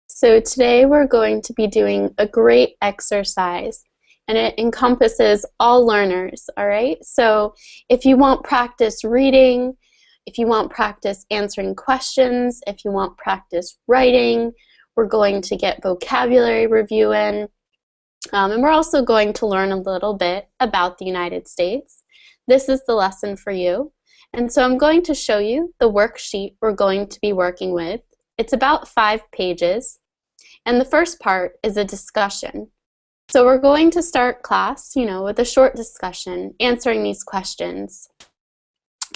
So today we're going to be doing a great exercise, and it encompasses all learners, all right? So if you want practice reading, if you want practice answering questions, if you want practice writing, we're going to get vocabulary review in, and we're also going to learn a little bit about the United States. This is the lesson for you. And so I'm going to show you the worksheet we're going to be working with. It's about 5 pages. And the first part is a discussion. So we're going to start class, with a short discussion, answering these questions.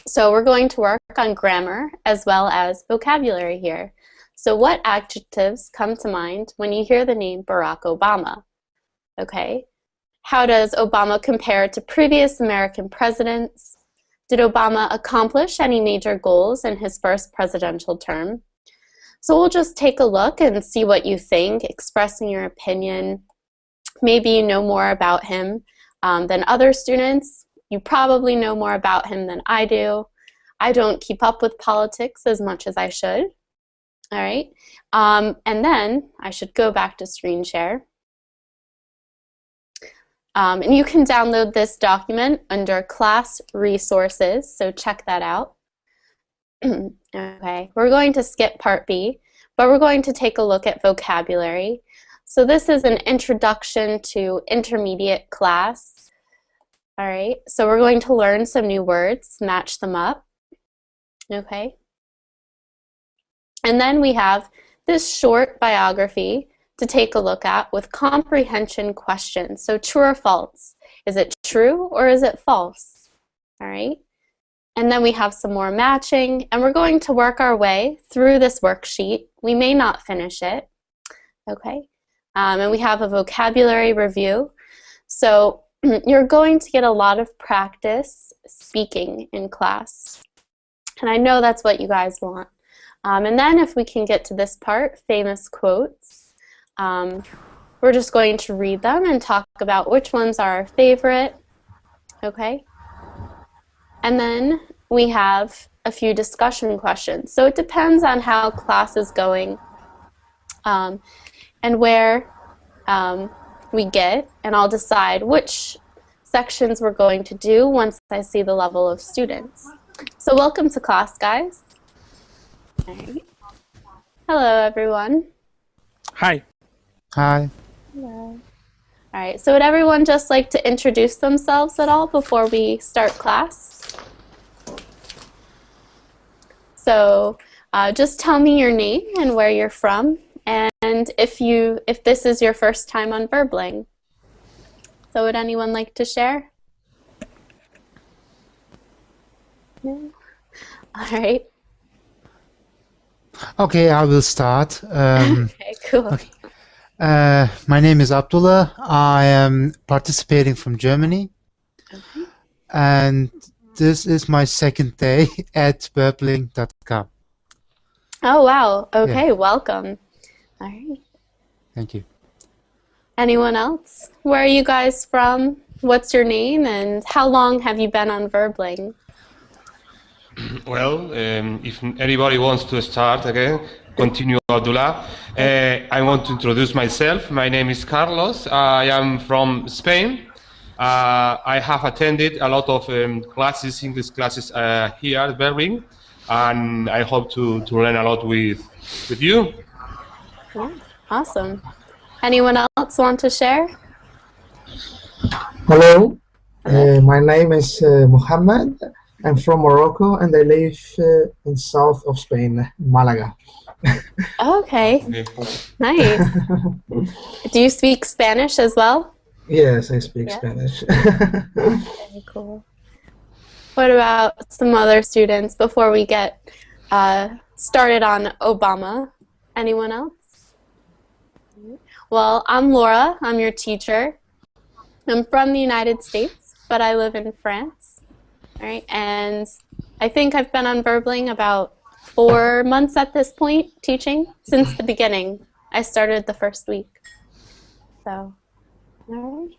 So we're going to work on grammar as well as vocabulary here. So what adjectives come to mind when you hear the name Barack Obama? Okay. How does Obama compare to previous American presidents? Did Obama accomplish any major goals in his first presidential term? So we'll just take a look and see what you think, expressing your opinion. Maybe you know more about him than other students. You probably know more about him than I do. I don't keep up with politics as much as I should. All right. And then I should go back to screen share. And you can download this document under class resources, so check that out. Okay, we're going to skip part B, but we're going to take a look at vocabulary. So this is an introduction to intermediate class. All right, so we're going to learn some new words, match them up. Okay. And then we have this short biography to take a look at with comprehension questions. So true or false? Is it true or is it false? All right. And then we have some more matching, and we're going to work our way through this worksheet. We may not finish it. Okay. And we have a vocabulary review. So you're going to get a lot of practice speaking in class. And I know that's what you guys want. And then if we can get to this part, famous quotes, we're just going to read them and talk about which ones are our favorite. Okay? And then we have a few discussion questions. So it depends on how class is going and where we get, and I'll decide which sections we're going to do once I see the level of students. So welcome to class, guys. All right. Hello, everyone. Hi. Hi. Hello. All right, so would everyone just like to introduce themselves at all before we start class? So just tell me your name and where you're from, and if this is your first time on Verbling. So would anyone like to share? No? All right. Okay, I will start. Okay, cool. Okay. My name is Abdullah. I am participating from Germany. Okay. And this is my second day at Verbling.com. Oh, wow. Okay, Yeah. welcome. All right. Thank you. Anyone else? Where are you guys from? What's your name, and how long have you been on Verbling? Well, if anybody wants to start again, continue, Abdullah. I want to introduce myself. My name is Carlos. I am from Spain. I have attended a lot of classes, English classes here at Berlin, and I hope to learn a lot with you. Yeah, awesome. Anyone else want to share? Hello, my name is Mohammed. I'm from Morocco and I live in south of Spain, Malaga. Okay, nice. Do you speak Spanish as well? Yes, I speak Yeah. Spanish. Very cool. What about some other students before we get started on Obama? Anyone else? Well, I'm Laura. I'm your teacher. I'm from the United States, but I live in France. All right, and I think I've been on Verbling about 4 months at this point, teaching, since the beginning. I started the first week. So, all right.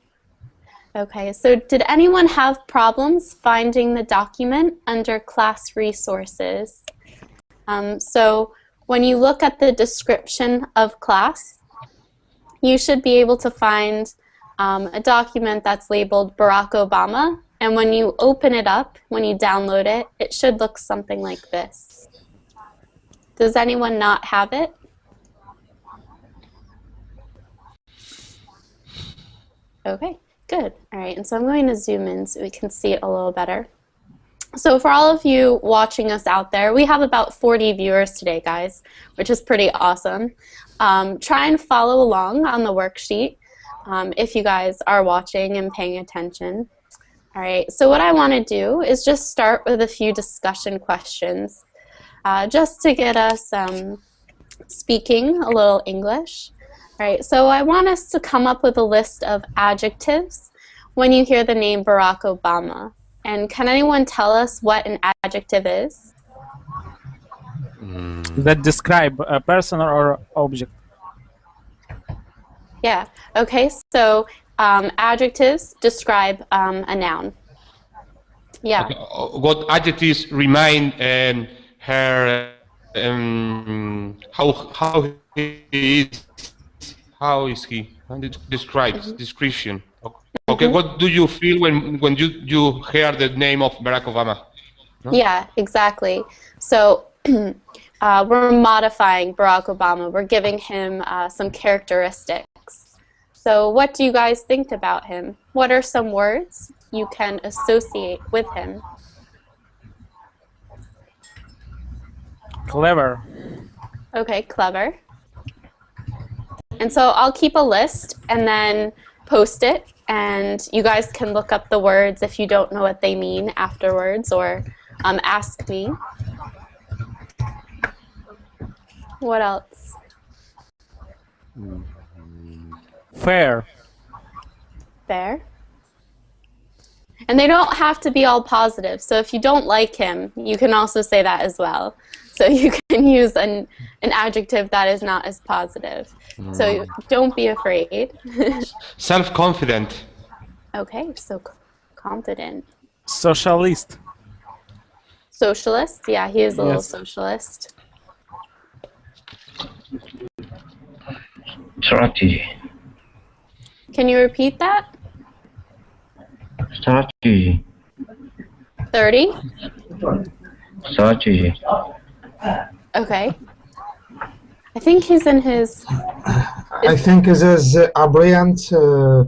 Okay, so did anyone have problems finding the document under class resources? So when you look at the description of class, you should be able to find a document that's labeled Barack Obama, and when you open it up, when you download it, it should look something like this. Does anyone not have it? Okay, good. All right, and so I'm going to zoom in so we can see it a little better. So for all of you watching us out there, we have about 40 viewers today, guys, which is pretty awesome. Try and follow along on the worksheet if you guys are watching and paying attention. All right, so what I want to do is just start with a few discussion questions just to get us speaking a little English. All right, so I want us to come up with a list of adjectives when you hear the name Barack Obama. And can anyone tell us what an adjective is? That describe a person or object. Yeah, okay, so adjectives describe a noun. Yeah. Okay. What adjectives remind her how he is? How is he? Describes description. Okay, what do you feel when you hear the name of Barack Obama? No? Yeah, exactly. So we're modifying Barack Obama. We're giving him some characteristics. So what do you guys think about him? What are some words you can associate with him? Clever. Okay, clever. And so I'll keep a list and then post it, and you guys can look up the words if you don't know what they mean afterwards, or ask me. What else? Fair. Fair. And they don't have to be all positive, so if you don't like him, you can also say that as well. So you can use an adjective that is not as positive. So don't be afraid. Self-confident. Okay, so confident. Socialist. Socialist, yeah, he is a little Yes. socialist. Strategy. Can you repeat that? Strategy. 30? Strategy. Okay. I think he's in his... I think this is a brilliant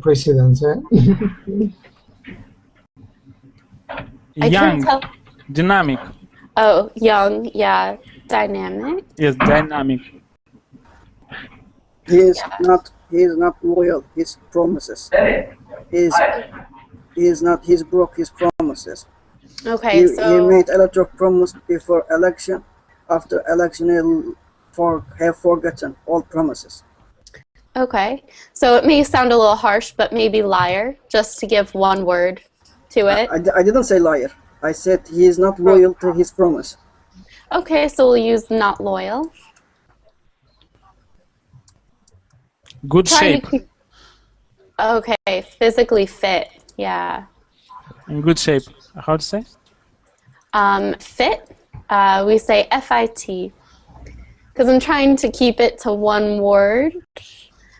president. I Young. can't tell. Dynamic. Oh, young, yeah, dynamic. Yes, dynamic. He is not loyal his promises. He broke his promises. Okay, He so... made a lot of promises before election. After election, he have forgotten all promises. Okay, so it may sound a little harsh, but maybe liar, just to give one word to it. I didn't say liar. I said he is not loyal to his promise. Okay, so we'll use not loyal. Good Try to shape. keep- Okay, physically fit, yeah. In good shape. How to say? Fit, we say FIT. Because I'm trying to keep it to one word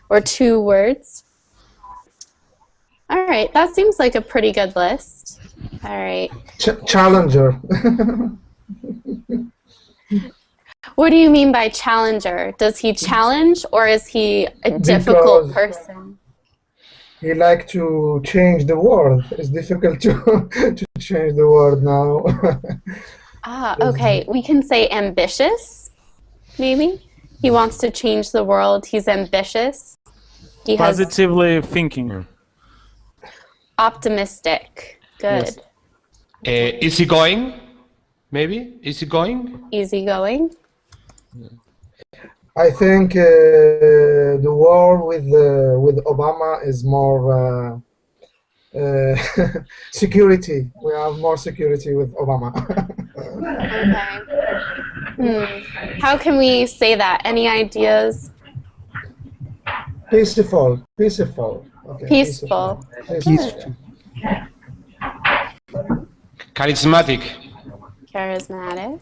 or two words. All right, that seems like a pretty good list. All right. Challenger. What do you mean by challenger? Does he challenge, or is he a difficult Because- person? He like to change the world. It's difficult to change the world now. Ah, okay. We can say ambitious, maybe. He wants to change the world. He's ambitious. He has Positively thinking. optimistic. Good. Yes. Easygoing, maybe? Easygoing? Easygoing. I think the war with Obama is more security. We have more security with Obama. Okay. How can we say that? Any ideas? Peaceful. Okay, Peaceful. Peaceful. Charismatic. Charismatic.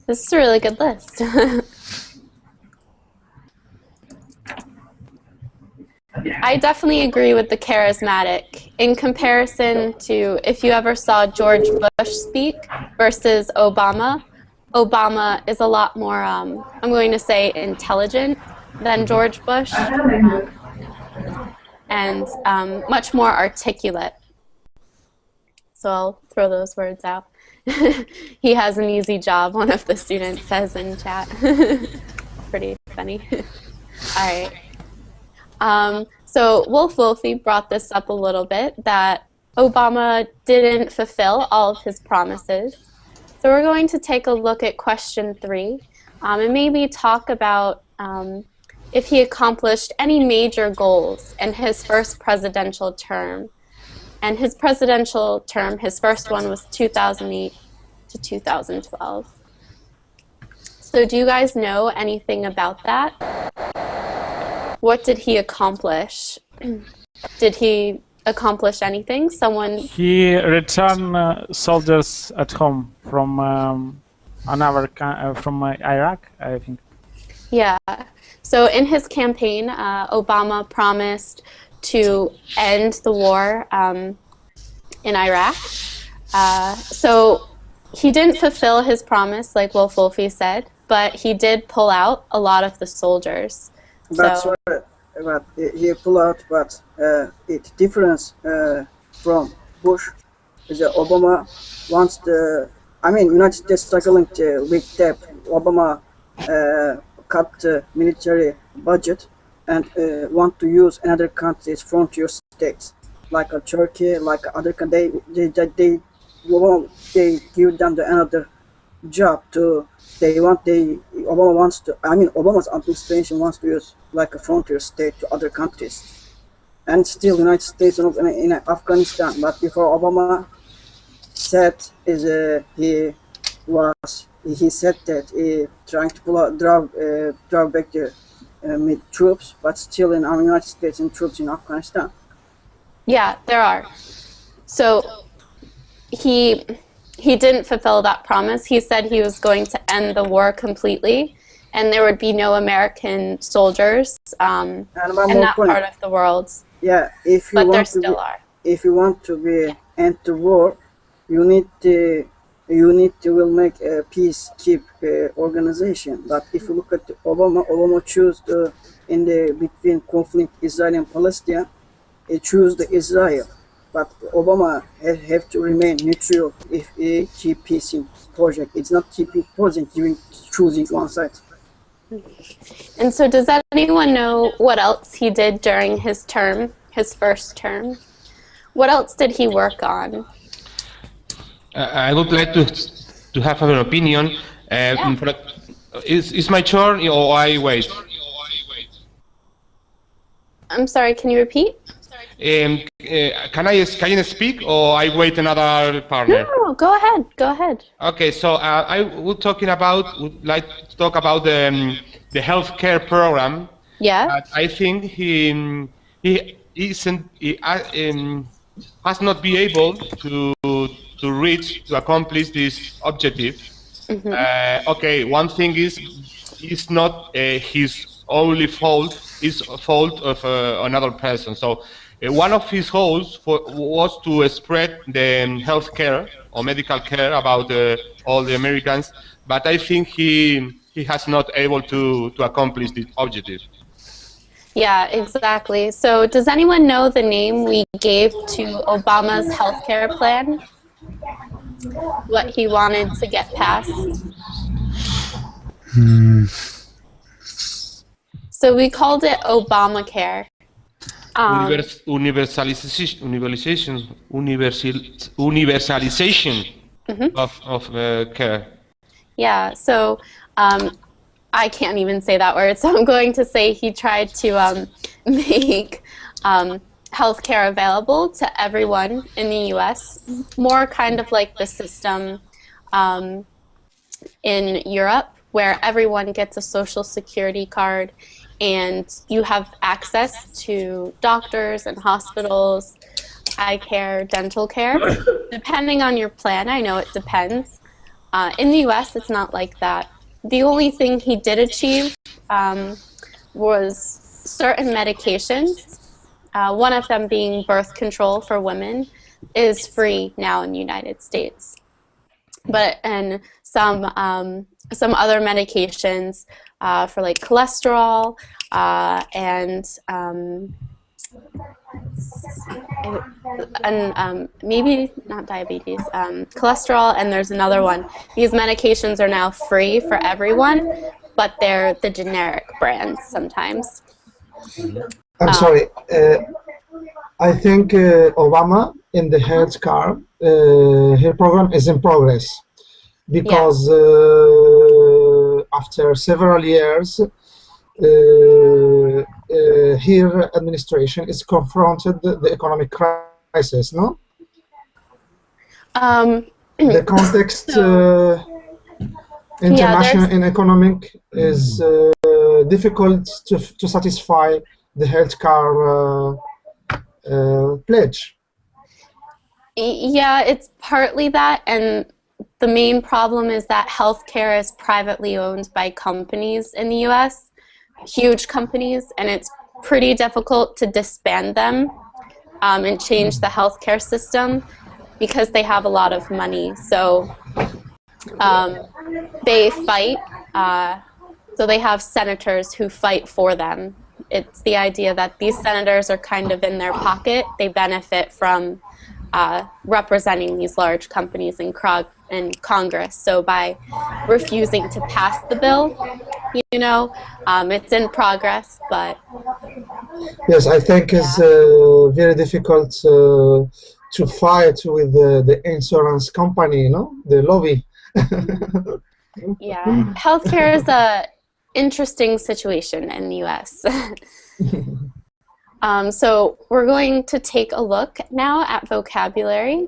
This is a really good list. I definitely agree with the charismatic. In comparison to if you ever saw George Bush speak versus Obama, Obama is a lot more, I'm going to say, intelligent than George Bush, and much more articulate. So I'll throw those words out. He has an easy job, one of the students says in chat. Pretty funny. All right. So Wolf Wolfie brought this up a little bit, that Obama didn't fulfill all of his promises. So we're going to take a look at question 3 and maybe talk about if he accomplished any major goals in his first presidential term. And his presidential term, his first one was 2008 to 2012. So do you guys know anything about that? What did he accomplish? Did he accomplish anything? Someone? He returned soldiers at home from from Iraq, I think. Yeah. So in his campaign, Obama promised to end the war in Iraq. So he didn't fulfill his promise, like Wolf Wolfie said, but he did pull out a lot of the soldiers. That's So, right. But he pulled out, but it difference from Bush is that Obama wants the, United States struggling with debt. Obama cut the military budget and want to use another country's frontier states, like Turkey, like other countries. They give them another job to. Obama's administration wants to use like a frontier state to other countries, and still United States in Afghanistan. But before Obama said he said that he trying to draw back the troops, but still in our United States and troops in Afghanistan. yeah, there are. So he didn't fulfill that promise. He said he was going to end the war completely, and there would be no American soldiers in that part of the world. Yeah, if you But there want to still are. if you want to end the war, you need to will make a peacekeep organization. But if you look at Obama chose in the between conflict Israel and Palestine, he chose the Israel. But Obama have to remain neutral if he keep peace in project. It's not keeping project, choosing one side. And so does anyone know what else he did during his term, his first term? What else did he work on? I would like to have an opinion. Is my turn or I wait? I'm sorry, can you repeat? Can I speak or I wait another partner? No, go ahead. Go ahead. Okay, so I would like to talk about the healthcare program. Yeah. I think he has not been able to accomplish this objective. Mm-hmm. Okay, one thing is, it's not his only fault. It's a fault of another person. So one of his goals was to spread the health care or medical care about all the Americans. But I think he has not able to accomplish this objective. Yeah, exactly. So does anyone know the name we gave to Obama's healthcare plan? What he wanted to get passed? So we called it Obamacare. Universalization of care. Yeah, so I can't even say that word, so I'm going to say he tried to make healthcare available to everyone in the U.S., more kind of like the system in Europe, where everyone gets a social security card and you have access to doctors and hospitals, eye care, dental care, depending on your plan. I know it depends. In the US, it's not like that. The only thing he did achieve was certain medications, one of them being birth control for women, is free now in the United States. And some other medications for like cholesterol and maybe not diabetes, cholesterol, and there's another one. These medications are now free for everyone, but they're the generic brands sometimes. I'm sorry. I think Obama in the health card, her program is in progress because after several years, her administration is confronted the economic crisis, no? The context international and economic is difficult to satisfy the healthcare pledge. Yeah, it's partly that, and the main problem is that healthcare is privately owned by companies in the US, huge companies, and it's pretty difficult to disband them and change the healthcare system because they have a lot of money. So they fight, so they have senators who fight for them. It's the idea that these senators are kind of in their pocket. They benefit from representing these large companies in Congress. So by refusing to pass the bill, you know, it's in progress, but... Yes, I think it's very difficult to fight with the insurance company, you know, the lobby. Yeah, healthcare is a interesting situation in the US. So we're going to take a look now at vocabulary.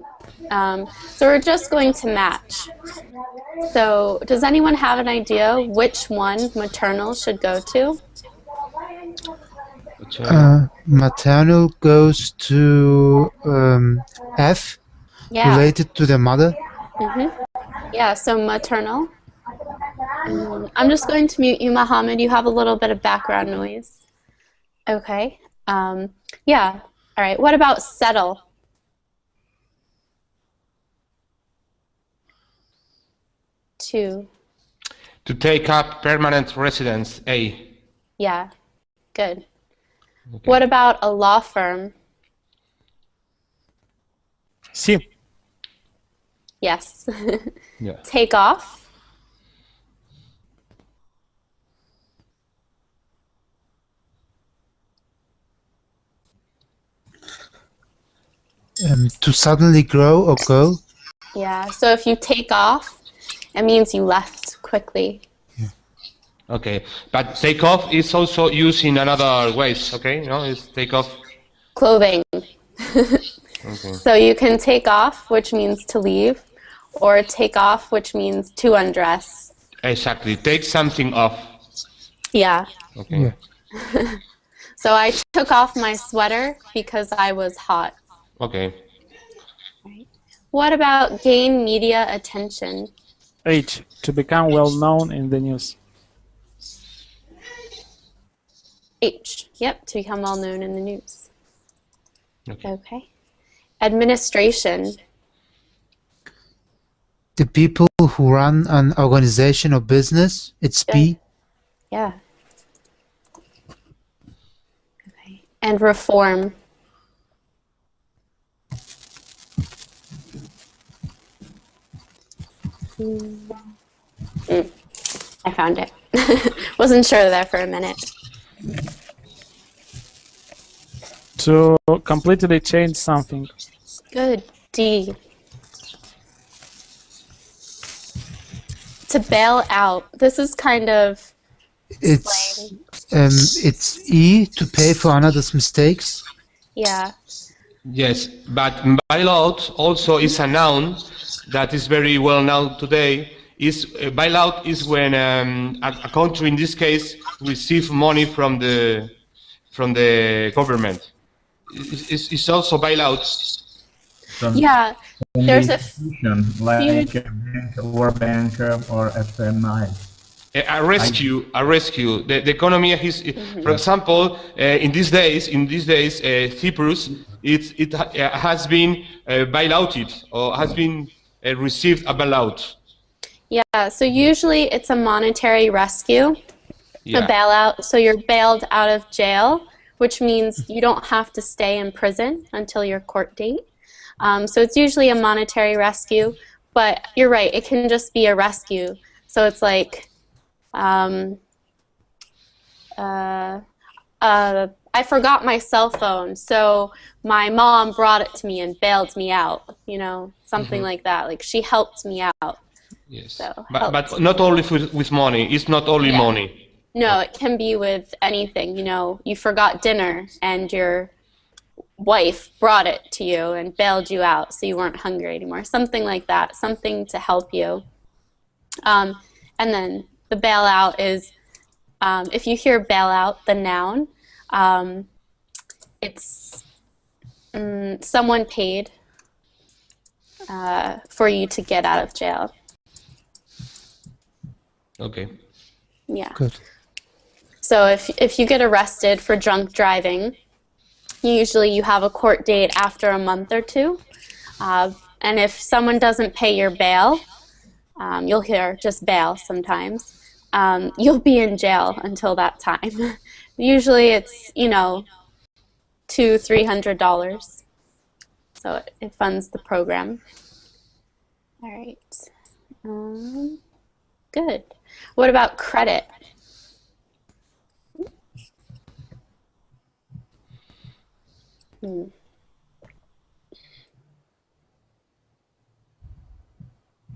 So we're just going to match. So does anyone have an idea which one maternal should go to? Maternal goes to F, Yeah. related to the mother. Yeah, so maternal. I'm just going to mute you, Mohammed. You have a little bit of background noise. Okay. Yeah. All right. What about settle? To take up permanent residence, A. Yeah. Good. Okay. What about a law firm? C. Yes. Yeah. Take off. To suddenly grow or go. Yeah, so if you take off, it means you left quickly. Yeah. Okay, but take off is also used in another ways, okay? You know, it's take off. Clothing. Okay. So you can take off, which means to leave, or take off, which means to undress. Exactly, take something off. Yeah. Okay. Yeah. So I took off my sweater because I was hot. Okay. Right. What about gain media attention? H. To become well known in the news. H. Yep, to become well known in the news. Okay. Okay. Administration. The people who run an organization or business, it's P. Yeah. Okay. And reform. I found it. Wasn't sure there for a minute. To completely change something. Good. D. To bail out. This is kind of It's E, to pay for another's mistakes. yeah. Yes, but bailout also is a noun that is very well known today. bailout is when a country, in this case, receive money from the government. It's also bailout. Yeah, there's a like few. a bank, World Bank, or FMI. A rescue. The economy is, for example, in these days, Cyprus, it has been bailouted or has been received a bailout. Yeah, so usually it's a monetary rescue, a bailout. So you're bailed out of jail, which means you don't have to stay in prison until your court date. So it's usually a monetary rescue, but you're right, it can just be a rescue. So it's like, I forgot my cell phone, so my mom brought it to me and bailed me out, you know, something like that. Like she helped me out. Yes, So but not only with money. It's not only money. No, it can be with anything. You know, you forgot dinner and your wife brought it to you and bailed you out so you weren't hungry anymore. Something like that, something to help you. And then the bailout is, if you hear bailout, the noun, it's someone paid for you to get out of jail. Okay. Yeah. Good. So if you get arrested for drunk driving, usually you have a court date after a month or two. And if someone doesn't pay your bail, you'll hear just bail sometimes, you'll be in jail until that time. Usually it's, you know, $200–300. So it funds the program. All right. Good. What about credit?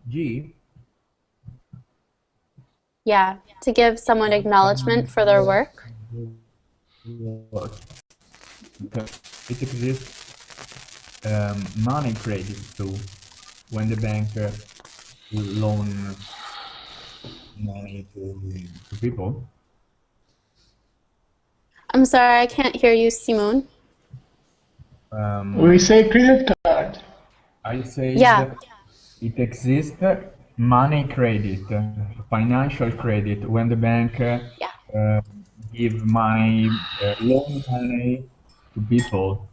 G. Yeah, to give someone acknowledgement for their work. It exists money credit too when the bank loan money to people. I'm sorry, I can't hear you, Simone. We say credit card. I say Yeah. that it exists money credit, financial credit, when the bank give money, loan money to people.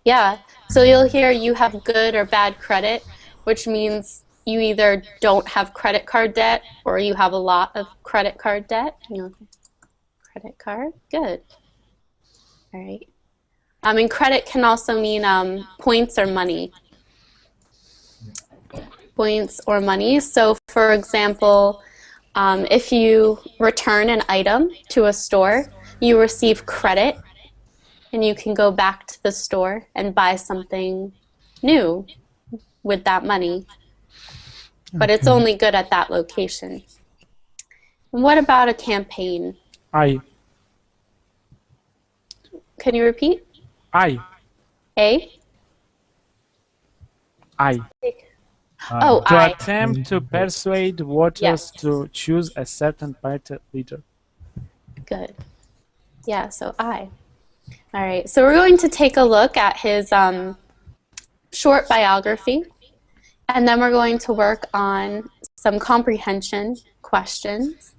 Yeah, so you'll hear you have good or bad credit, which means you either don't have credit card debt or you have a lot of credit card debt. You know, credit card, good. All right. And credit can also mean points or money. Points or money. So, for example, if you return an item to a store, you receive credit, and you can go back to the store and buy something new with that money. But it's only good at that location. And what about a campaign? I. Can you repeat? I. A? I. Oh, To I. attempt to persuade voters Yes. to choose a certain party leader. Good. Yeah, so I. All right, so we're going to take a look at his short biography, and then we're going to work on some comprehension questions.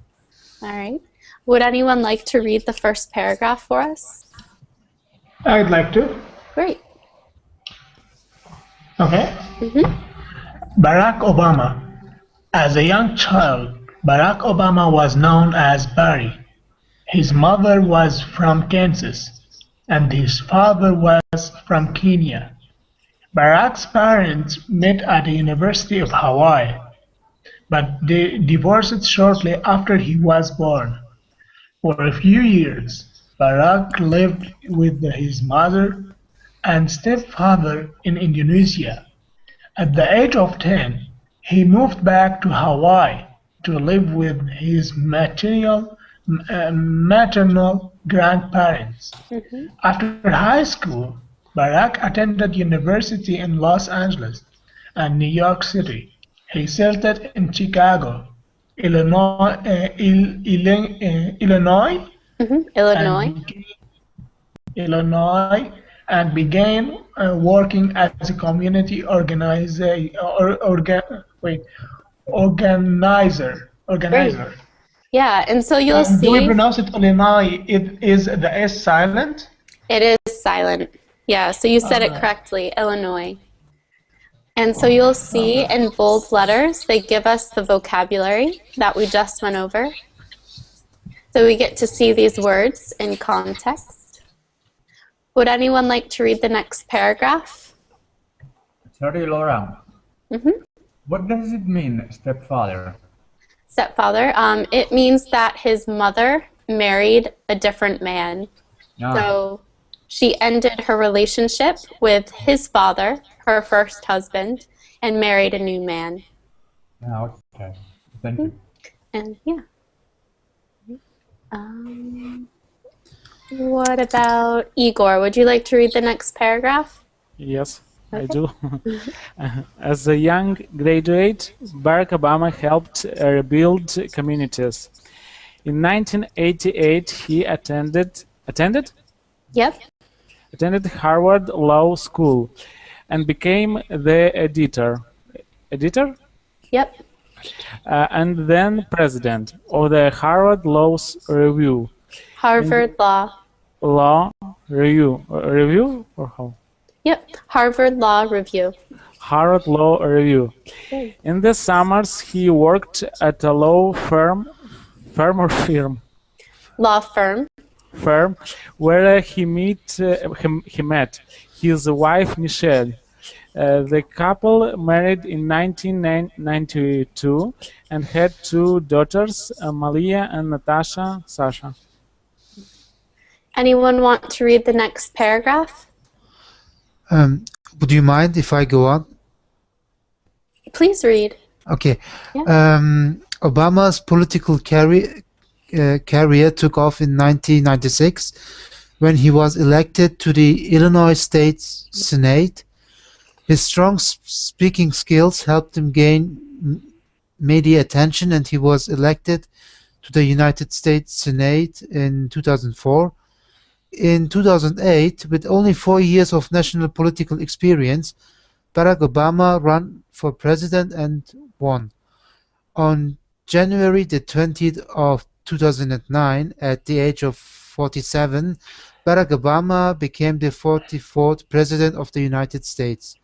All right. Would anyone like to read the first paragraph for us? I'd like to. Great. Okay. Barack Obama. As a young child, Barack Obama was known as Barry. His mother was from Kansas, and his father was from Kenya. Barack's parents met at the University of Hawaii, but they divorced shortly after he was born. For a few years, Barack lived with his mother and stepfather in Indonesia. At the age of 10, he moved back to Hawaii to live with his maternal grandparents. After high school, Barack attended university in Los Angeles and New York City. He settled in Chicago, Illinois, Illinois, Illinois. Illinois, and began working as a community organizer. Great. Yeah, and so you'll see. Do we pronounce it Illinois? It is the S silent? It is silent. Yeah, so you said it correctly, Illinois. And so you'll see in bold letters, they give us the vocabulary that we just went over. So we get to see these words in context. Would anyone like to read the next paragraph? Sorry, Laura. What does it mean, stepfather? Stepfather, it means that his mother married a different man. So she ended her relationship with his father, her first husband, and married a new man. Okay. Thank you. And yeah. What about Igor? Would you like to read the next paragraph? Yes, I do. As a young graduate, Barack Obama helped rebuild communities. In 1988, he attended Harvard Law School and became the editor. Yep. And then president of the Harvard Law Review. Harvard Law Review. Review or how? Yep. Harvard Law Review. Harvard Law Review. In the summers, he worked at a law firm. Law firm. Where he met his wife Michelle. The couple married in 1992 and had two daughters, Malia and Natasha Sasha. Anyone want to read the next paragraph? Would you mind if I go on? Please read. Okay. Yeah. Obama's political career took off in 1996 when he was elected to the Illinois State Senate. His strong speaking skills helped him gain media attention, and he was elected to the United States Senate in 2004. In 2008, with only 4 years of national political experience, Barack Obama ran for president and won. On January the 20th of 2009, at the age of 47, Barack Obama became the 44th President of the United States.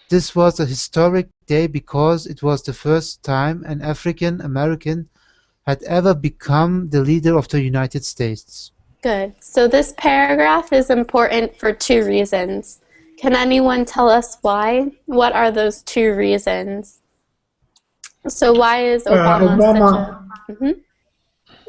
This was a historic day because it was the first time an African American had ever become the leader of the United States. Good. So this paragraph is important for two reasons. Can anyone tell us why? What are those two reasons? So why is Obama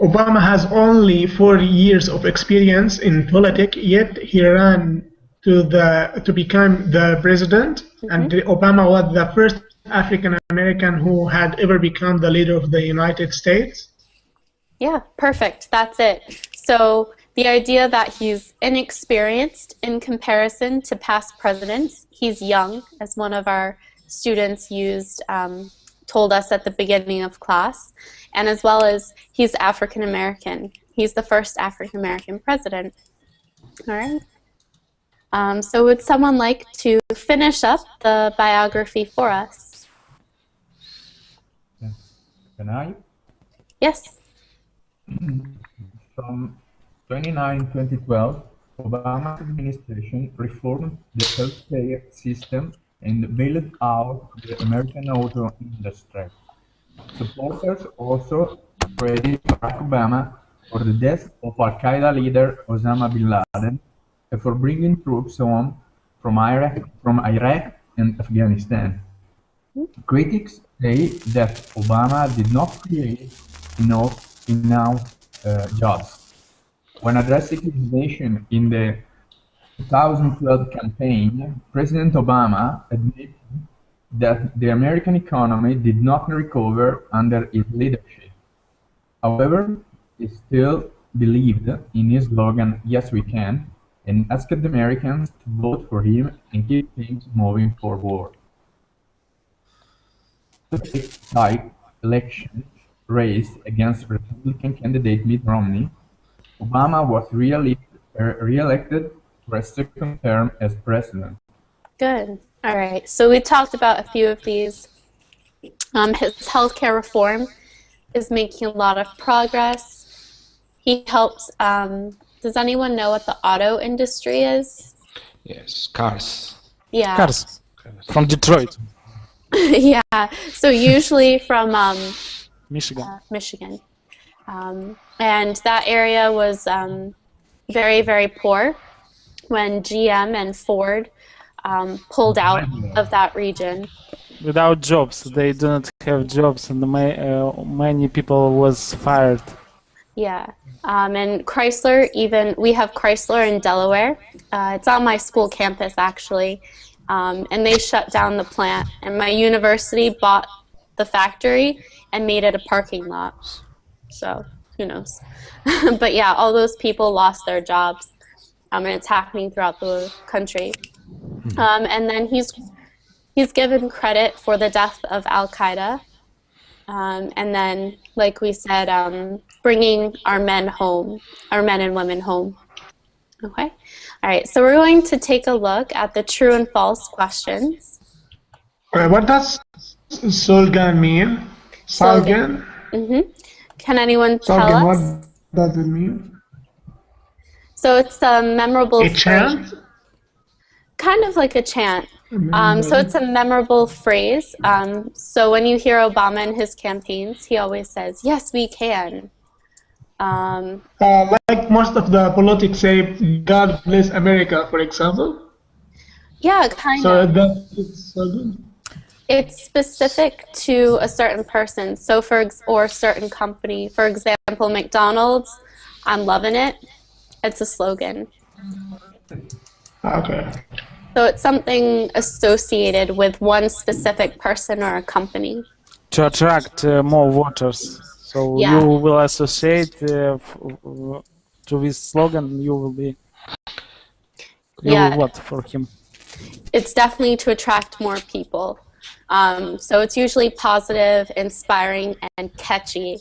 Obama has only 4 years of experience in politics, yet he ran to become the president, and Obama was the first African American who had ever become the leader of the United States? Yeah, perfect. That's it. So the idea that he's inexperienced in comparison to past presidents, he's young, as one of our students told us at the beginning of class, and as well as he's African American. He's the first African American president. All right. So would someone like to finish up the biography for us? Can I? Yes. From 2012, Obama's administration reformed the healthcare system and bailed out the American auto industry. Supporters also credit Barack Obama for the death of Al-Qaeda leader Osama bin Laden and for bringing troops home from Iraq and Afghanistan. Critics say that Obama did not create enough jobs. When addressing his nation in the 2012 campaign, President Obama admitted that the American economy did not recover under his leadership. However, he still believed in his slogan, "Yes, we can," and asked Americans to vote for him and keep things moving forward. type election race against Republican candidate Mitt Romney, Obama was re-elected for a second term as president. Good. All right. So we talked about a few of these. His healthcare reform is making a lot of progress. He helps. Does anyone know what the auto industry is? Yes, cars. Yeah. Cars from Detroit, Yeah. So usually from Michigan. Michigan. And that area was very, very poor when GM and Ford pulled out of that region. Without jobs, they do not have jobs, and many people was fired. Yeah. And Chrysler, we have Chrysler in Delaware. It's on my school campus, actually. And they shut down the plant. And my university bought the factory and made it a parking lot. So, who knows? But yeah, all those people lost their jobs. And it's happening throughout the country. And then he's given credit for the death of Al-Qaeda. And then, like we said, bringing our men and women home. Okay? All right, so we're going to take a look at the true and false questions. What does slogan mean? Slogan? Can anyone tell Slogan, us? what does it mean? So it's a memorable A phrase. chant? Kind of like a chant. So it's a memorable phrase. So when you hear Obama in his campaigns, he always says, "Yes, we can." Like most of the politics say, God bless America, for example. Yeah, kind So of. that's so good. It's specific to a certain person, so or certain company. For example, McDonald's, "I'm loving it." It's a slogan. Okay. So it's something associated with one specific person or a company. To attract more voters. So Yeah. you will associate to this slogan, you will vote for him. It's definitely to attract more people. So it's usually positive, inspiring, and catchy,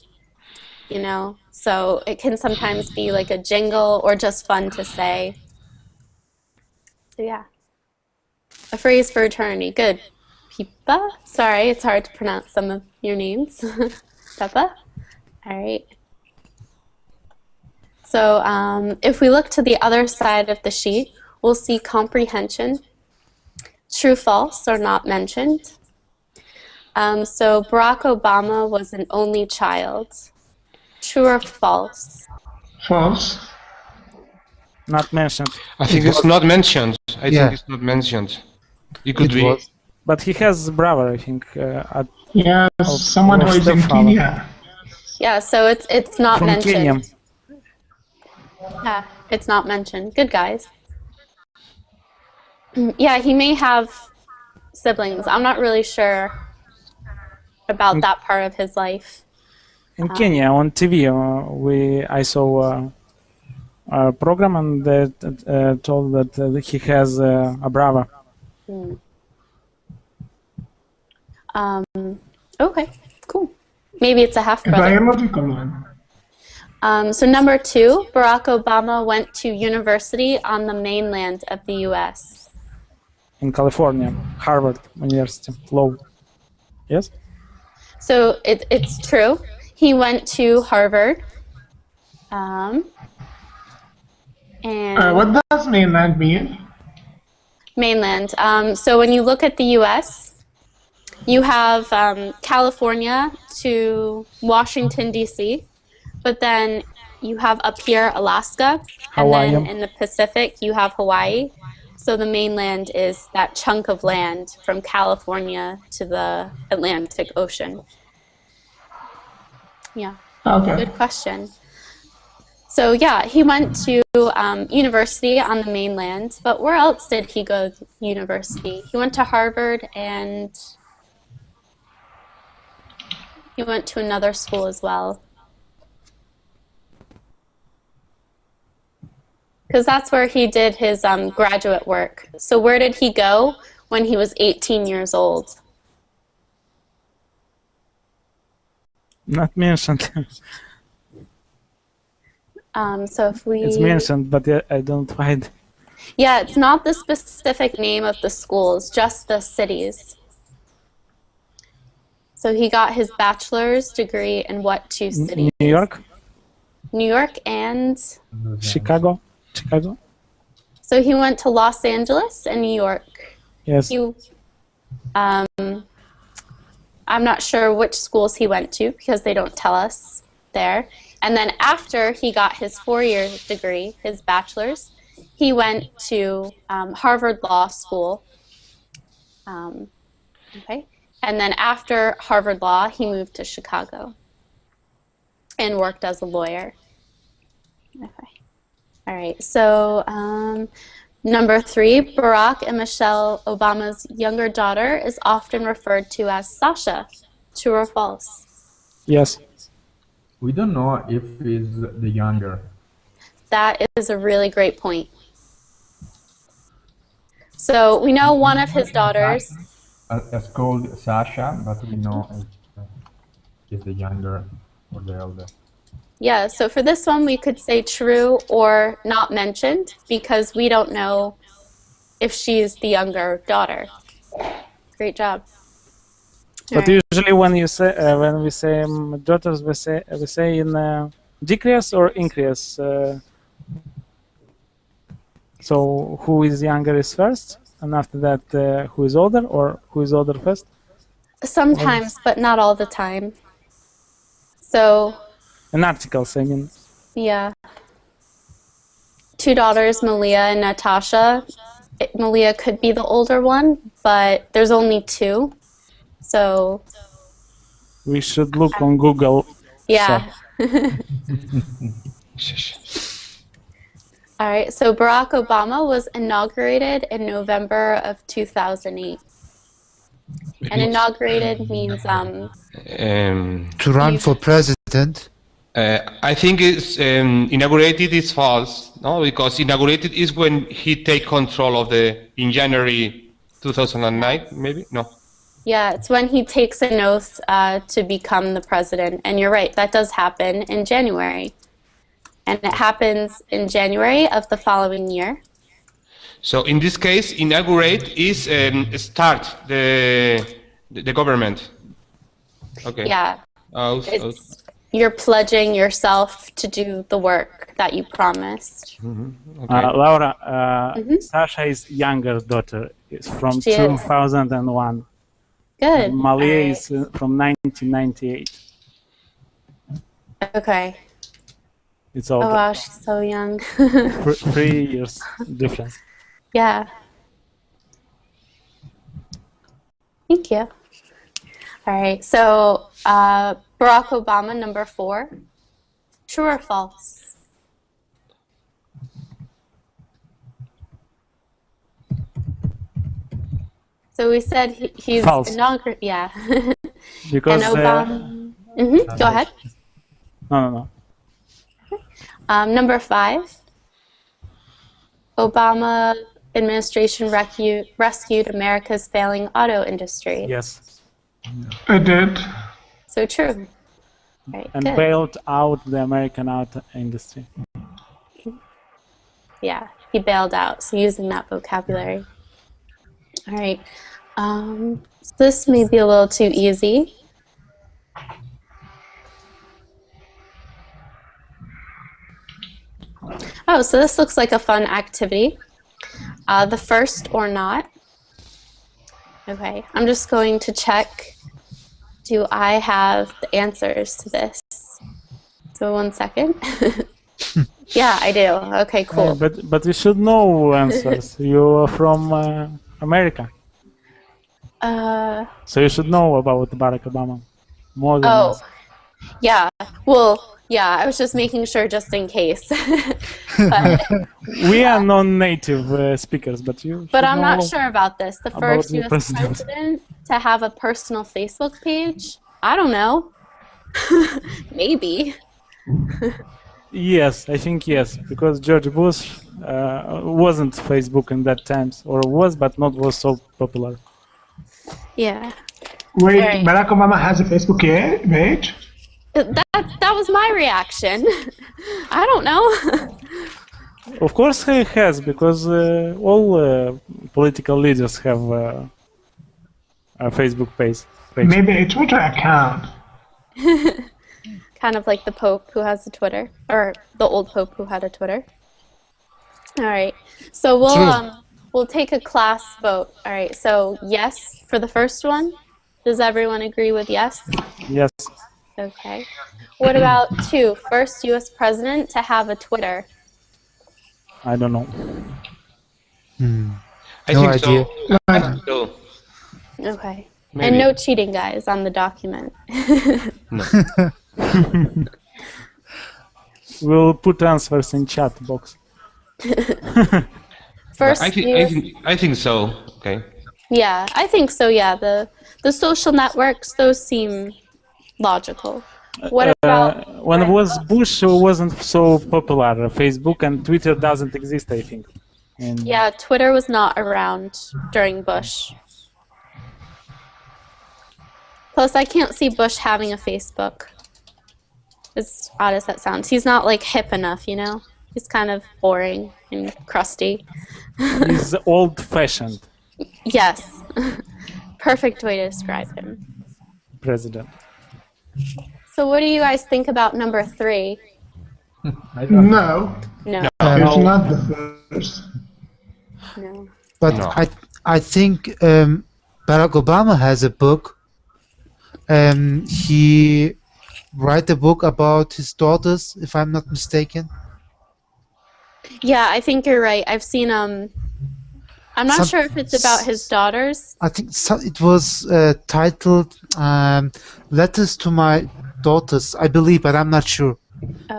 you know? So it can sometimes be like a jingle or just fun to say. So yeah. A phrase for eternity. Good. Pipa? Sorry, it's hard to pronounce some of your names. Peppa? All right. So if we look to the other side of the sheet, we'll see comprehension. True, false, or not mentioned. So Barack Obama was an only child. True or false? False. Not mentioned. I think it's not mentioned. I Yeah. think it's not mentioned. It could be. was. But he has a brother, I think. Yeah, someone who is in stepfather. Kenya. Yeah, so it's not From mentioned. Kenya. Yeah, it's not mentioned. Good guys. Yeah, he may have siblings. I'm not really sure about that part of his life. In Kenya, on TV, I saw a program and that told that he has a brother. Okay, cool. Maybe it's a half A brother. biological one. So number 2, Barack Obama went to university on the mainland of the U.S. In California, Harvard University, law. Yes? So it's true. He went to Harvard. And What does mainland mean? mainland. So when you look at the U.S., you have California to Washington, D.C., but then you have up here Alaska, Hawaii. and then in the Pacific you have Hawaii. So the mainland is that chunk of land from California to the Atlantic Ocean. Yeah, Okay. good question. So yeah, he went to university on the mainland, but where else did he go to university? He went to Harvard and he went to another school as well. Because that's where he did his graduate work. So where did he go when he was 18 years old? Not mentioned. So if we... It's mentioned, but I don't find. Yeah, it's not the specific name of the schools, just the cities. So he got his bachelor's degree in what two cities? New York, New York and... Chicago. So he went to Los Angeles and New York. Yes. I'm not sure which schools he went to because they don't tell us there. And then after he got his 4-year degree, his bachelor's, he went to Harvard Law School. Okay. And then after Harvard Law, he moved to Chicago and worked as a lawyer. Okay. All right. So number 3, Barack and Michelle Obama's younger daughter is often referred to as Sasha. True or false? Yes. We don't know if he's the younger. That is a really great point. So we know one of his daughters. It's called Sasha, but we know if he's the younger or the elder. Yeah, so for this one we could say true or not mentioned because we don't know if she's the younger daughter. Great job. But usually when we say daughters, we say in decrease or increase. So who is younger is first, and after that who is older, or who is older first? Sometimes, but not all the time. So. In articles, I mean. Yeah. 2 daughters, Malia and Natasha. Malia could be the older one, but there's only 2. So. We should look on Google. Yeah. All right, so Barack Obama was inaugurated in November of 2008. And inaugurated means... to run for president. I think it's inaugurated is false, no? Because inaugurated is when he take control of in January 2009, maybe? No. Yeah, it's when he takes an oath to become the president. And you're right, that does happen in January. And it happens in January of the following year. So in this case, inaugurate is start the government. Okay. Yeah. You're pledging yourself to do the work that you promised. Mm-hmm. Okay. Laura, Sasha is younger daughter. It's from 2001. Good. And Malia is from 1998. Okay. It's older. Oh wow, she's so young. 3 years difference. Yeah. Thank you. All right, so Barack Obama, number 4. True or false? So we said he's inaugurated. Yeah. Because and Obama. Go ahead. No. Number 5. Obama administration rescued America's failing auto industry. Yes. It did. So true. Right, and good. bailed out the American auto industry. Yeah, he bailed out, so using that vocabulary. All right. So this may be a little too easy. Oh, so this looks like a fun activity. The first or not. Okay, I'm just going to check. Do I have the answers to this? So 1 second. Yeah, I do. Okay, cool. But you should know answers. You're from America. So you should know about Barack Obama more than us. Yeah. Well, yeah, I was just making sure just in case. We are non-native speakers, but you. But I'm not sure about this. The first U.S. president to have a personal Facebook page? I don't know. Maybe. Yes, I think yes, because George Bush wasn't Facebook in that times, or was, but not was so popular. Yeah. Wait, right. Barack Obama has a Facebook page? That was my reaction. I don't know. Of course he has, because all political leaders have a Facebook page. Maybe a Twitter account. Kind of like the Pope who has a Twitter, or the old Pope who had a Twitter. All right, so we'll take a class vote. All right, so yes for the first one. Does everyone agree with yes? Yes. Okay. What about 2? First U.S. president to have a Twitter. I don't know. I No think idea. so. I think so. Okay. Maybe. And no cheating, guys, on the document. No. We'll put answers in chat box. First, I think so. Okay. yeah, I think so. Yeah, the social networks, those seem logical. What about When it was Bush, it wasn't so popular. Facebook and Twitter doesn't exist, I think. And Yeah, Twitter was not around during Bush. Plus, I can't see Bush having a Facebook. As odd as that sounds, he's not like hip enough, you know. He's kind of boring and crusty. he's old-fashioned Yes, perfect way to describe him. president. So, what do you guys think about number 3? No, No, it's not the first. no. But No. I think Barack Obama has a book. He write a book about his daughters, if I'm not mistaken. Yeah, I think you're right. I've seen I'm not sure if it's about his daughters. I think it was titled "Letters to My Daughters," I believe, but I'm not sure.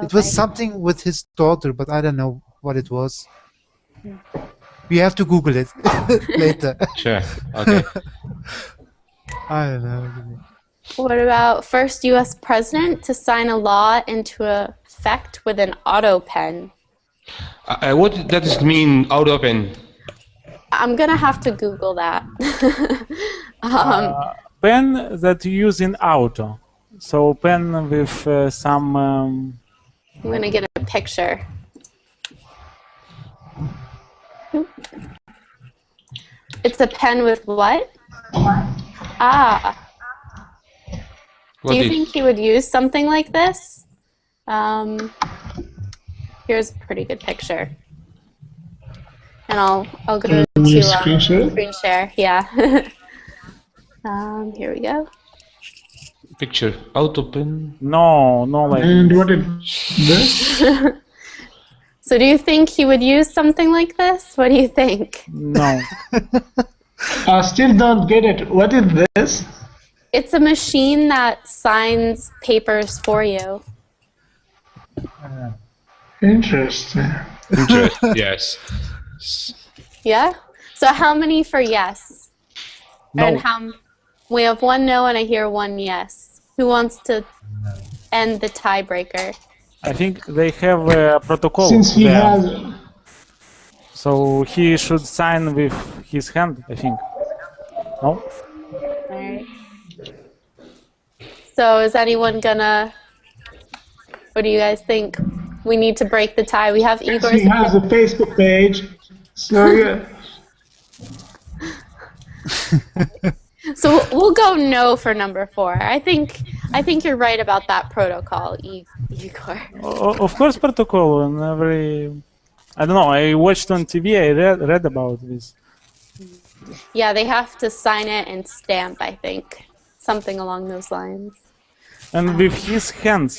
It was Okay. something with his daughter, but I don't know what it was. We have to Google it later. Sure. Okay. I don't know. What about first U.S. president to sign a law into effect with an auto pen? What does it mean? Out open. I'm gonna have to Google that. Pen that you use in auto. So pen with some... I'm gonna get a picture. It's a pen with what? Ah. Do What you is- think he would use something like this? Here's a pretty good picture. And I'll go to Can you screen share? screen share. Yeah. Here we go. Picture. Out open. No, like... And what is this? So do you think he would use something like this? What do you think? No. I still don't get it. What is this? It's a machine that signs papers for you. Interesting. Interest. Yes. Yeah? So how many for yes? No. And we have 1 no and I hear 1 yes. Who wants to end the tiebreaker? I think they have a protocol Since he there. has, So he should sign with his hand, I think. No? Alright. So is anyone gonna... What do you guys think? We need to break the tie. We have Igor's... he has a Facebook page. So yeah. So we'll go no for number 4. I think you're right about that protocol, Igor. Of course protocol and every... I don't know, I watched on TV, I read about this. Yeah, they have to sign it and stamp, I think. Something along those lines. And with his hand,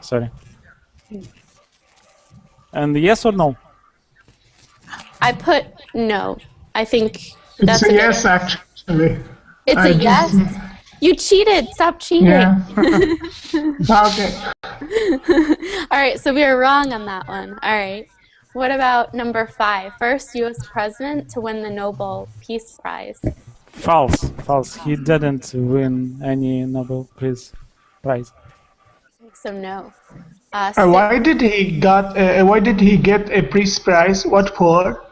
sorry. And yes or no? I put no. I think It's that's a good- yes, actually. It's I a just- yes? You cheated. Stop cheating. Yeah. Okay. All right, so we were wrong on that one. All right. What about number 5? First U.S. president to win the Nobel Peace Prize. False. He didn't win any Nobel Peace Prize. So no. Why did he get a Peace Prize? What for?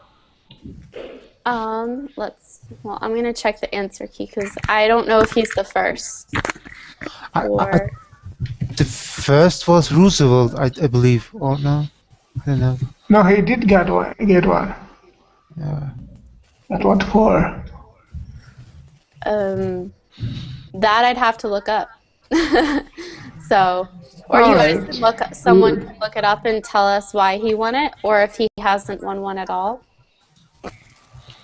Well, I'm gonna check the answer key because I don't know if he's the first. or The first was Roosevelt, I believe, or no? I don't know. No, he did get one. Yeah. At what for? that I'd have to look up. So, or you guys Alright. can look up, someone can look it up and tell us why he won it, or if he hasn't won one at all.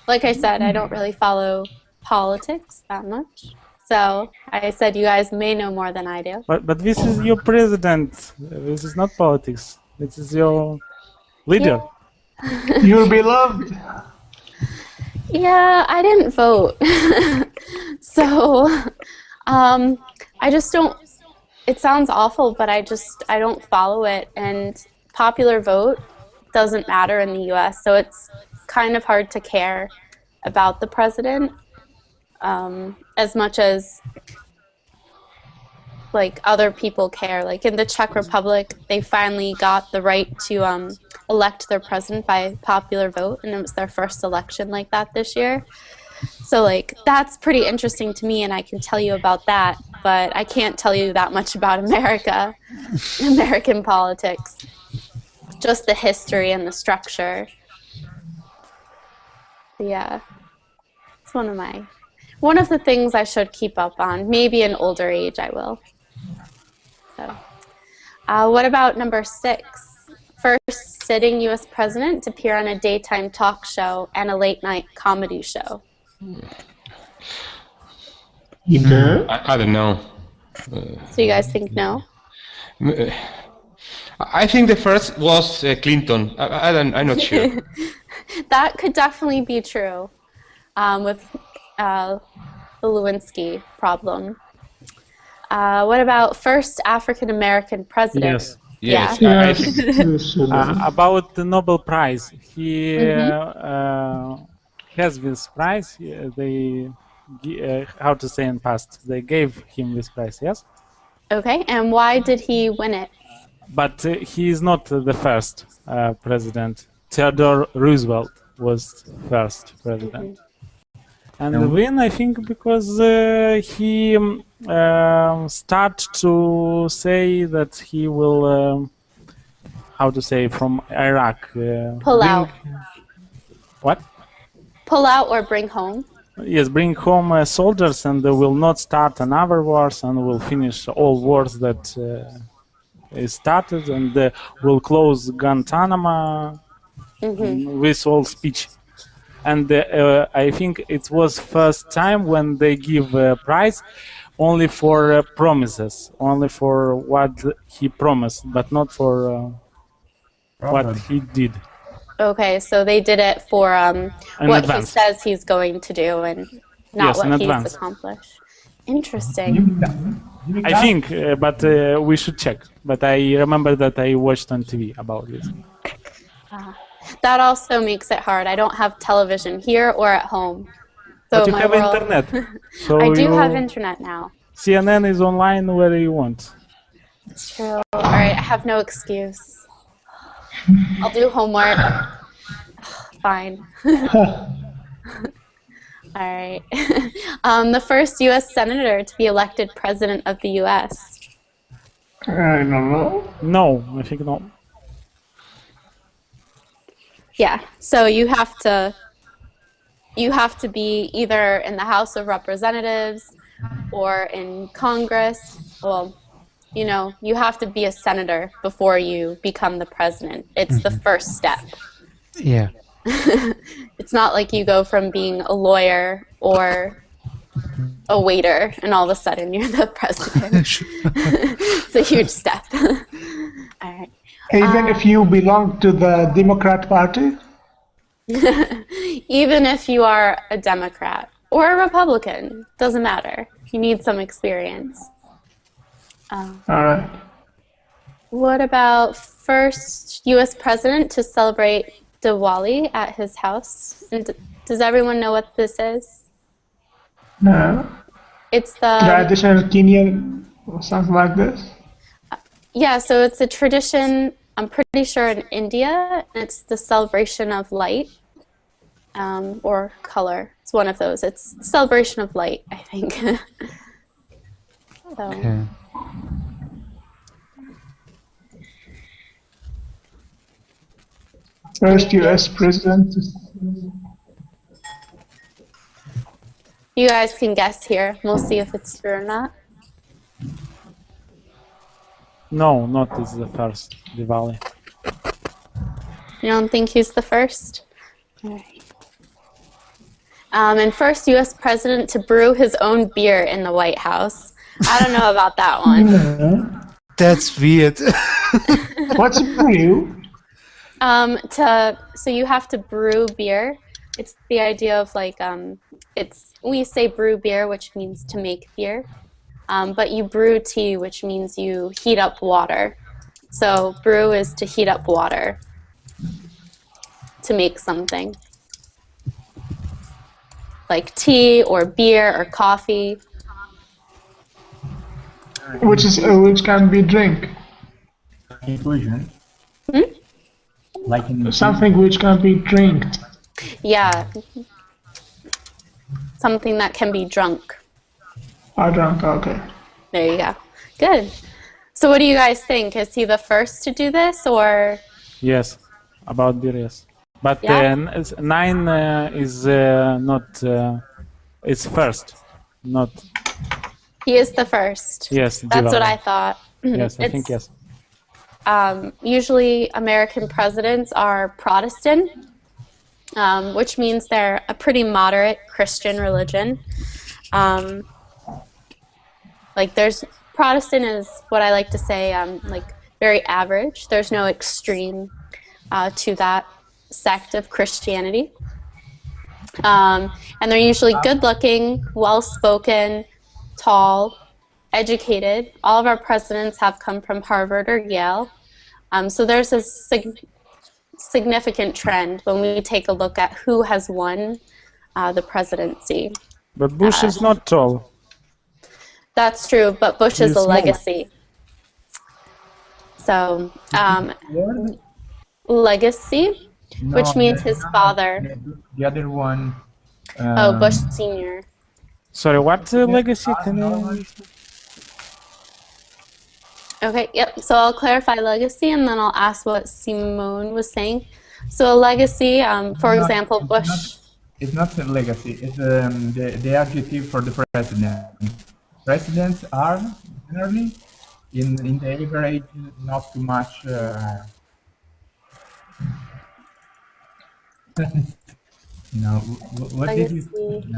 Like I said, I don't really follow politics that much. So I said you guys may know more than I do. But this is your president. This is not politics. This is your leader. You're beloved. Yeah, I didn't vote. So I just don't, it sounds awful, but I don't follow it. And popular vote doesn't matter in the US, so it's kind of hard to care about the president as much as like other people care. Like in the Czech Republic, they finally got the right to elect their president by popular vote, and it was their first election like that this year. So like that's pretty interesting to me, and I can tell you about that, but I can't tell you that much about America, American politics, just the history and the structure. Yeah, it's one of the things I should keep up on. Maybe in older age I will. So, what about number 6? First sitting U.S. president to appear on a daytime talk show and a late-night comedy show. You know? I don't know. So you guys think no? I think the first was Clinton. I'm not sure. That could definitely be true with the Lewinsky problem. What about first African-American president? Yes. Yes. Yeah. I think About the Nobel Prize, he has this prize. They, how to say in past, they gave him this prize. Yes. Okay, and why did he win it? But he is not the first president. Theodore Roosevelt was first president. And win, I think, because he start to say that he will, how to say, from Iraq. Pull out. What? Pull out or bring home? Yes, bring home soldiers, and they will not start another wars, and will finish all wars that started, and will close Guantanamo with all speech. And I think it was first time when they give a prize only for promises, only for what he promised, but not for what he did. Okay, so they did it for what advance. he says he's going to do and not Yes, in what he's advance. accomplished. Interesting. I think, but we should check. But I remember that I watched on TV about this. That also makes it hard. I don't have television here or at home. So But you my have world- internet. So I do you- have internet now. CNN is online where you want. It's true. All right, I have no excuse. I'll do homework. Fine. All right. The first U.S. senator to be elected president of the U.S. I don't know. No, I think no. Yeah. So you have to be either in the House of Representatives or in Congress. Well, you know, you have to be a senator before you become the president. It's the first step. Yeah. It's not like you go from being a lawyer or a waiter and all of a sudden you're the president. It's a huge step. All right. Even if you belong to the Democrat Party? Even if you are a Democrat or a Republican, doesn't matter. You need some experience. All right. What about first U.S. president to celebrate Diwali at his house? And does everyone know what this is? No. It's the Traditional Kenyan or something like this? yeah. So it's a tradition. I'm pretty sure in India, it's the celebration of light or color. It's one of those. It's celebration of light, I think. So. Okay. First U.S. president. You guys can guess here. We'll see if it's true or not. No, not is the first Diwali. You don't think he's the first? All right. And first U.S. president to brew his own beer in the White House. I don't know about that one. That's weird. What's a brew? So you have to brew beer. It's the idea of like we say brew beer, which means to make beer, but you brew tea, which means you heat up water. So brew is to heat up water to make something like tea or beer or coffee. Which can be drink. Infusion. Like in Something which can be drinked. Yeah, something that can be drunk. Drunk, okay. There you go. Good. So what do you guys think? Is he the first to do this, or? Yes, about beer, yes. But Yeah? 9 is not. It's first, not. He is the first. Yes, That's what Diwali. I thought. Yes, I think yes. Usually American presidents are Protestant, which means they're a pretty moderate Christian religion. Like Protestant is what I like to say, like very average. There's no extreme to that sect of Christianity. And they're usually good-looking, well-spoken, tall, educated. All of our presidents have come from Harvard or Yale. So there's a significant trend when we take a look at who has won the presidency. But Bush is not tall. That's true, but Bush is He's a small. legacy. So, legacy, which means his father. The other one. Bush Sr. Sorry, what legacy can you? Okay, yep. So I'll clarify legacy, and then I'll ask what Simone was saying. So a legacy, for example, Bush. It's not a legacy. It's the adjective for the president. Presidents are generally in the average not too much. No, what did you? Legacy.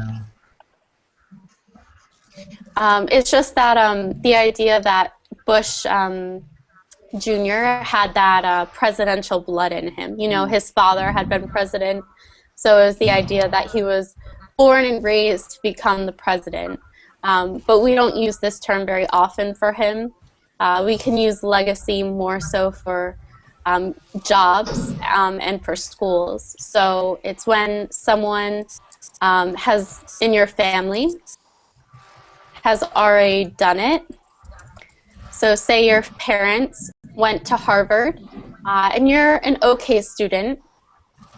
No. It's just that the idea that Bush Jr. had that presidential blood in him. You know, his father had been president, so it was the idea that he was born and raised to become the president. But we don't use this term very often for him. We can use legacy more so for jobs and for schools. So it's when someone has, in your family, has already done it. So say your parents went to Harvard and you're an okay student,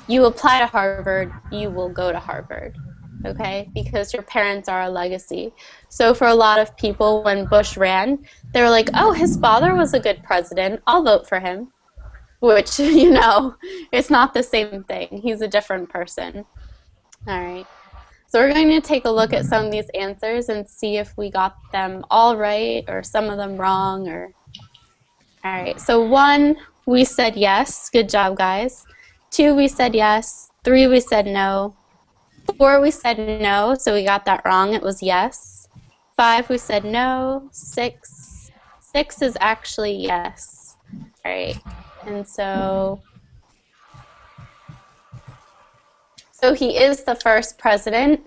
you apply to Harvard, you will go to Harvard, okay? Because your parents are a legacy. So for a lot of people, when Bush ran, they were like, oh, his father was a good president, I'll vote for him. Which, you know, it's not the same thing. He's a different person. All right. So we're going to take a look at some of these answers and see if we got them all right or some of them wrong. All right. So 1, we said yes. Good job, guys. 2, we said yes. 3, we said no. 4, we said no. So we got that wrong. It was yes. 5, we said no. 6 is actually yes. All right. And so he is the first president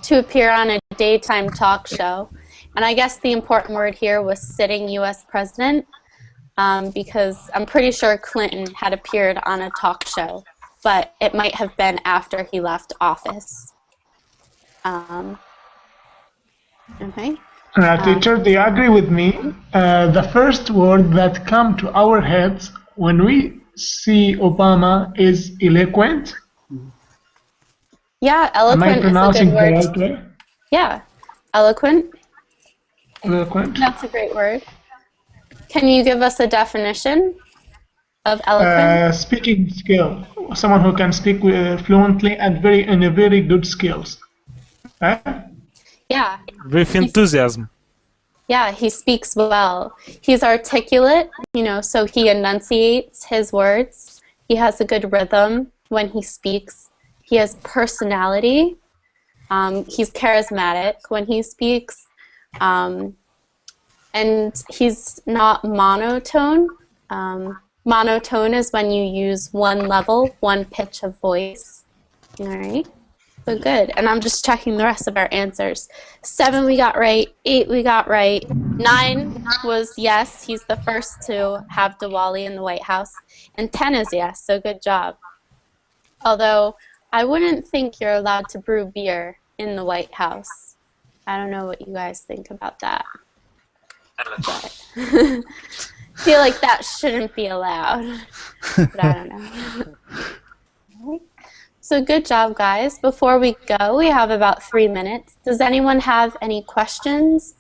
to appear on a daytime talk show. And I guess the important word here was sitting U.S. president, because I'm pretty sure Clinton had appeared on a talk show, but it might have been after he left office. Okay. Teacher, do you agree with me? The first word that come to our heads when we see Obama is eloquent. Yeah, Am I eloquent is a pronouncing good word. correctly? Yeah, eloquent. Eloquent. That's a great word. Can you give us a definition of eloquent? Speaking skill. Someone who can speak fluently and in a very good skills. Yeah. With enthusiasm. Yeah, he speaks well. He's articulate, so he enunciates his words. He has a good rhythm when he speaks. He has personality. He's charismatic when he speaks. And he's not monotone. Monotone is when you use one level, one pitch of voice. All right. So good. And I'm just checking the rest of our answers. 7 we got right. 8 we got right. 9 was yes. He's the first to have Diwali in the White House. And 10 is yes. So good job. Although I wouldn't think you're allowed to brew beer in the White House. I don't know what you guys think about that. But I feel like that shouldn't be allowed. But I don't know. So good job, guys. Before we go, we have about 3 minutes. Does anyone have any questions?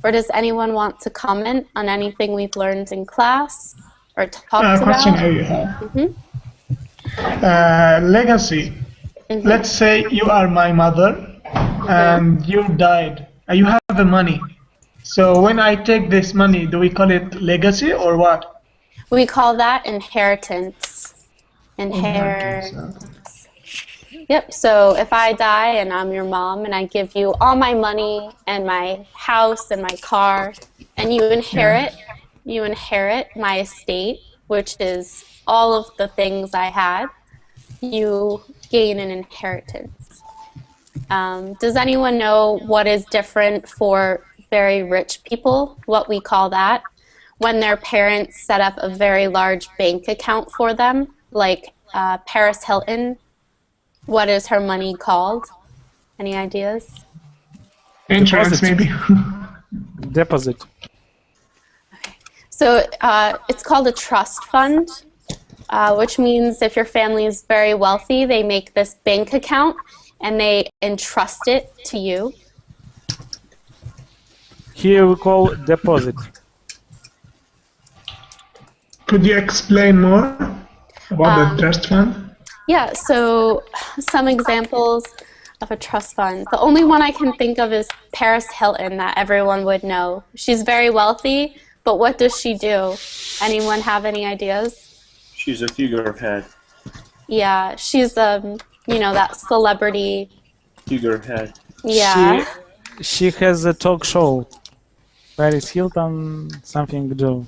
Or does anyone want to comment on anything we've learned in class or talked Question about? here you have. Legacy. Let's say you are my mother and you died. You have the money. So when I take this money, do we call it legacy or what? We call that inheritance. Inheritance. Yep, so if I die and I'm your mom and I give you all my money and my house and my car and you inherit my estate, which is all of the things I had, you gain an inheritance. Does anyone know what is different for very rich people, what we call that? When their parents set up a very large bank account for them, like Paris Hilton. What is her money called? Any ideas? Insurance, maybe. Deposit. Okay. So it's called a trust fund, which means if your family is very wealthy, they make this bank account and they entrust it to you. Here we call deposit. Could you explain more about the trust fund? Yeah, so some examples of a trust fund. The only one I can think of is Paris Hilton that everyone would know. She's very wealthy, but what does she do? Anyone have any ideas? She's a figurehead. Yeah, she's that celebrity. Figurehead. Yeah. She has a talk show. Paris Hilton, something to do.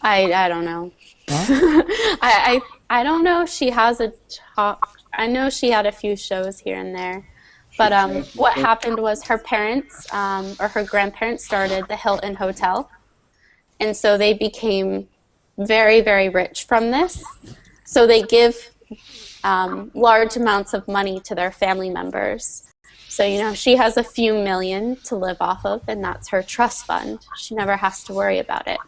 I don't know. Huh? I don't know if she has a talk. I know she had a few shows here and there. But what happened was her parents or her grandparents started the Hilton Hotel. And so they became very, very rich from this. So they give large amounts of money to their family members. So, she has a few million to live off of, and that's her trust fund. She never has to worry about it.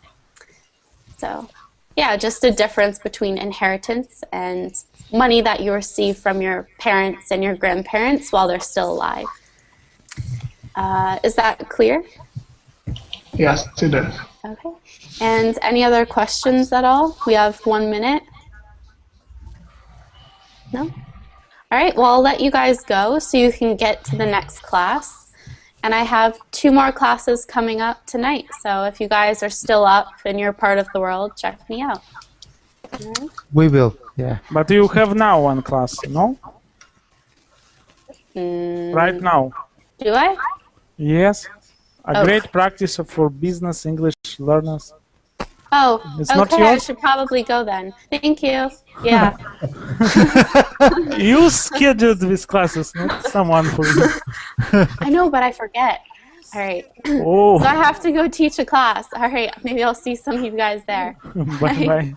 So, yeah, just a difference between inheritance and money that you receive from your parents and your grandparents while they're still alive. Is that clear? Yes, it is. Okay. And any other questions at all? We have 1 minute. No? All right, well, I'll let you guys go so you can get to the next class. And I have 2 more classes coming up tonight. So if you guys are still up and you're part of the world, check me out. Right. We will, yeah. But you have now one class, no? Right now. Do I? Yes. A great practice for business English learners. Oh, It's okay, not I yours? should probably go then. Thank you. Yeah. You scheduled these classes, not someone for you. I know, but I forget. All right. Oh. So I have to go teach a class. All right, maybe I'll see some of you guys there. Bye-bye.